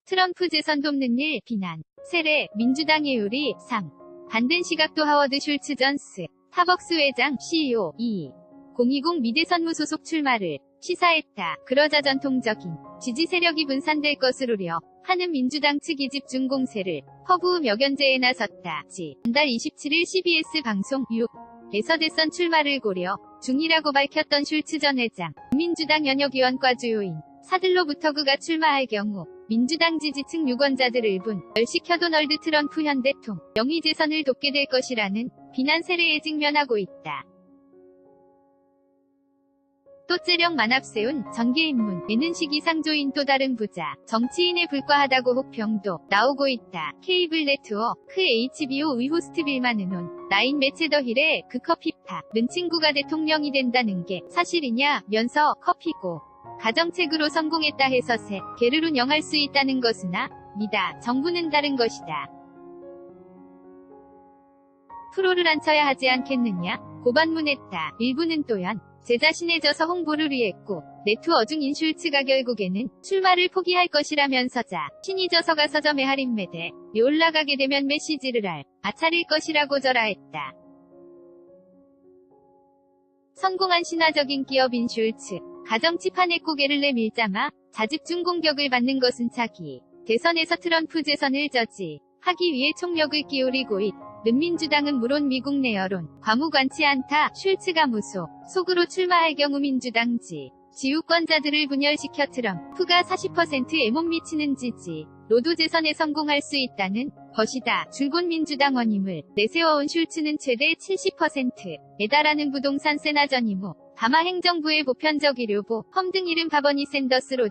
트럼프 재선 돕는 일 비난. 세례, 민주당의 요리 3. 반등 시각도 하워드 슐츠 전 스타벅스 회장 CEO 2. 020 미대선 무소속 출마를 시사했다. 그러자 전통적인 지지 세력이 분산될 것으로려 하는 민주당 측이 집중 공세를 허브 멱연제에 나섰다. 지난달 27일 CBS 방송 6에서 대선 출마를 고려 중이라고 밝혔던 슐츠 전 회장. 민주당 연역위원과 주요인 사들로부터 그가 출마할 경우 민주당 지지층 유권자들을 분열시켜 도널드 트럼프 현 대통령이 재선을 돕게 될 것이라는 비난 세례에 직면하고 있다. 또 째령 앞세운 전개인문에는 시기상조인 또 다른 부자 정치인에 불과하다고 혹평도 나오고 있다. 케이블 네트워크 HBO의 호스트 빌만 은혼 라인 매체 더 힐의 그 커피팝은 친구가 대통령이 된다는 게 사실이냐 면서 커피고 가정책으로 성공했다 해서 세계를 운영할 수 있다는 것으나 니다 정부는 다른 것이다. 프로를 앉혀야 하지 않겠느냐 고반문했다. 일부는 또한 제 자신에 져서 홍보를 위했고 네트워중인 슐츠가 결국에는 출마를 포기할 것이라면서 자신이 져서가 서점에 할인매대에 올라가게 되면 메시지를 알아차릴 것이라고 절하했다. 성공한 신화적인 기업인 슐츠 가정치판에 고개를 내밀자마 자집중 공격을 받는 것은 차기 대선에서 트럼프 재선을 저지하기 위해 총력을 기울이고 있는 민주당은 물론 미국 내 여론 과무관치 않다. 슐츠가 무소속으로 출마할 경우 민주당 지유권자들을 분열시켜 트럼프가 40%에 못 미치는 지지로도 재선에 성공할 수 있다는 것이다. 줄곧 민주당 원임을 내세워온 슐츠는 최대 70%에 달하는 부동산 세나전 임무 다마 행정부의 보편적 의료보 험 등 이른 바버니 샌더스로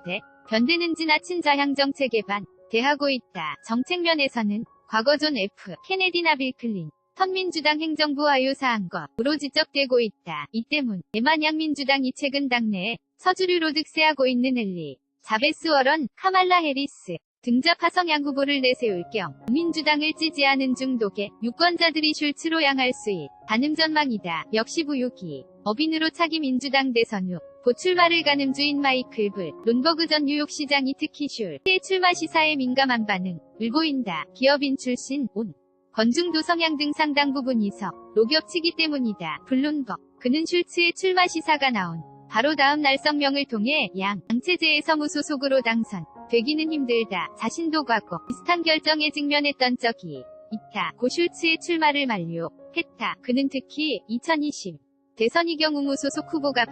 변대는 지나친 자향정책에 반대하고 있다. 정책면에서는 과거 존 F. 케네디나 빌 클린턴 민주당 행정부와 유사한 것으로 지적되고 있다. 이 때문에 마냥 민주당이 최근 당내에 서주류로 득세하고 있는 엘리 자베스 워런, 카말라 해리스 등자 파성향 후보를 내세울 경우 민주당을 지지하는 중독의 유권자들이 슐츠로 향할 수 있다는 전망이다. 역시 부유기 법인으로 차기 민주당 대선 후 보출마를 가늠주인 마이클 블룸버그 전 뉴욕시장이 특히 슐츠의 출마 시사에 민감한 반응을 보인다. 기업인 출신, 온, 건중도 성향 등 상당 부분이서 로겹치기 때문이다. 블룸버그 그는 슐츠의 출마 시사가 나온 바로 다음 날 성명을 통해 양체제에서 무소속으로 당선되기는 힘들다. 자신도 과거 비슷한 결정에 직면했던 적이 있다. 고 슐츠의 출마를 만료했다. 그는 특히 2020 대선이 경우 무소속 후보가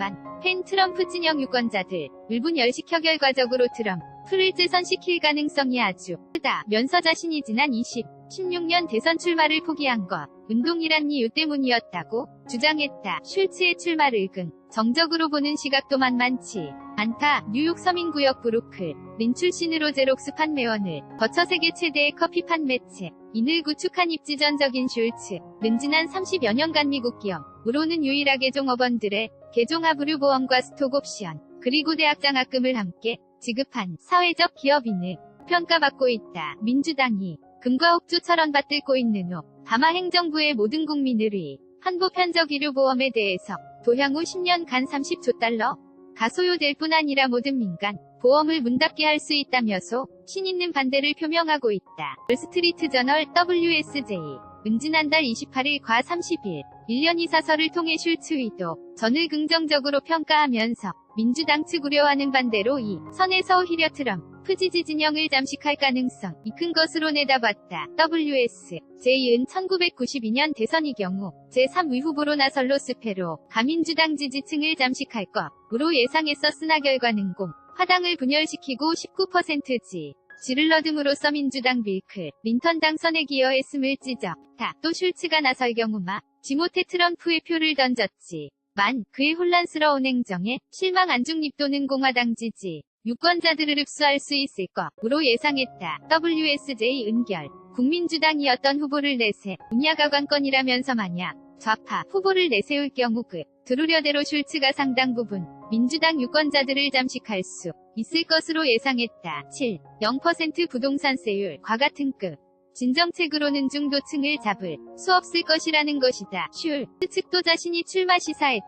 팬 트럼프 진영 유권자들 분열시켜 결과적으로 트럼프를 재선시킬 가능성이 아주 크다면서 자신이 지난 16년 대선 출마를 포기한 것 운동이란 이유 때문이었다고 주장했다. 슐츠의 출마를 긍정적으로 보는 시각도 만만치 않다. 뉴욕 서민구역 브루클린 출신으로 제록스 판매원을 거쳐 세계 최대의 커피판 매체 인을 구축한 입지전적인 슐츠는 지난 30여 년간 미국 기업으로는 유일하게 종업원들의 개종합의료 보험과 스톡옵션 그리고 대학 장학금을 함께 지급한 사회적 기업인을 평가받고 있다. 민주당이 금과 옥조처럼 받들고 있는 후 다마 행정부의 모든 국민을 위한 보편적 의료보험에 대해서 도향후 10년간 30조 달러 가 소요될 뿐 아니라 모든 민간 보험을 문 닫게 할 수 있다면서 신있는 반대를 표명하고 있다. 월스트리트 저널 WSJ 지난달 28일 과 30일 1년 사설을 통해 슐츠 의도 전을 긍정적으로 평가하면서 민주당 측 우려하는 반대로 이 선에서 오히려 트럼프 지지 진영을 잠식할 가능성이 큰 것으로 내다봤다. WSJ은 1992년 대선이 경우 제3위 후보로 나설 로스페로 가민주당 지지층을 잠식할 것으로 예상했었으나 결과는 화당을 분열시키고 19% 지를 얻음으로써 민주당 빌 클린턴 당선에 기여했음을 지적다. 또 슐츠가 나설 경우 지못해 트럼프의 표를 던졌지만 그의 혼란스러운 행정에 실망 안중립 또는 공화당 지지 유권자들을 흡수할 수 있을 것으로 예상했다. WSJ 은결 국민주당이었던 후보를 분야가 관건이라면서 만약 좌파 후보를 내세울 경우 두루려대로 슐츠가 상당 부분 민주당 유권자들을 잠식할 수 있을 것으로 예상했다. 0% 부동산세율과 같은 진정책으로는 중도층을 잡을 수 없을 것이라는 것이다. 슐츠 측도 자신이 출마 시사에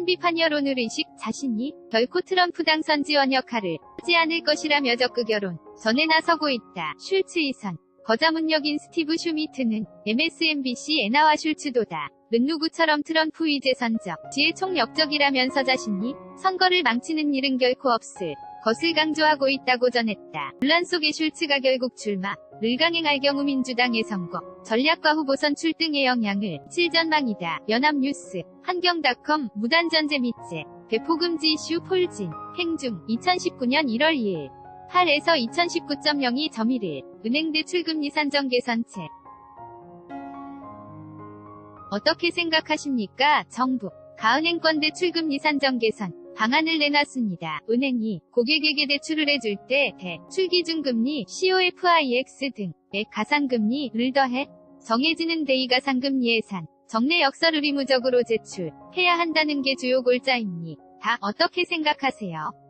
비판 여론을 의식 자신이 결코 트럼프 당선 지원 역할을 하지 않을 것이라며 적극 여론 전에 나서고 있다. 슐츠 이선. 거자문역인 스티브 슈미트는 MSNBC에 나와 슐츠도다. 는 누구처럼 트럼프 위제 선적, 지의 총역적이라면서 자신이 선거를 망치는 일은 결코 없을 것을 강조하고 있다고 전했다. 논란 속에 슐츠가 결국 출마를 강행할 경우 민주당의 선거, 전략과 후보 선출 등의 영향을 실전망이다. 연합뉴스, 한경닷컴, 무단전제 밑제, 배포금지 이슈 폴진, 행중, 2019년 1월 2일. 8에서 2019.02.1일, 은행 대출금리 산정 개선책. 어떻게 생각하십니까? 정부, 가은행권 대출금리 산정 개선 방안을 내놨습니다. 은행이 고객에게 대출을 해줄 때 대출기준금리, COFIX 등의 가산금리를 더해 정해지는 대이가산금리 예산, 정례 역서를 의무적으로 제출해야 한다는 게 주요 골자입니다. 어떻게 생각하세요?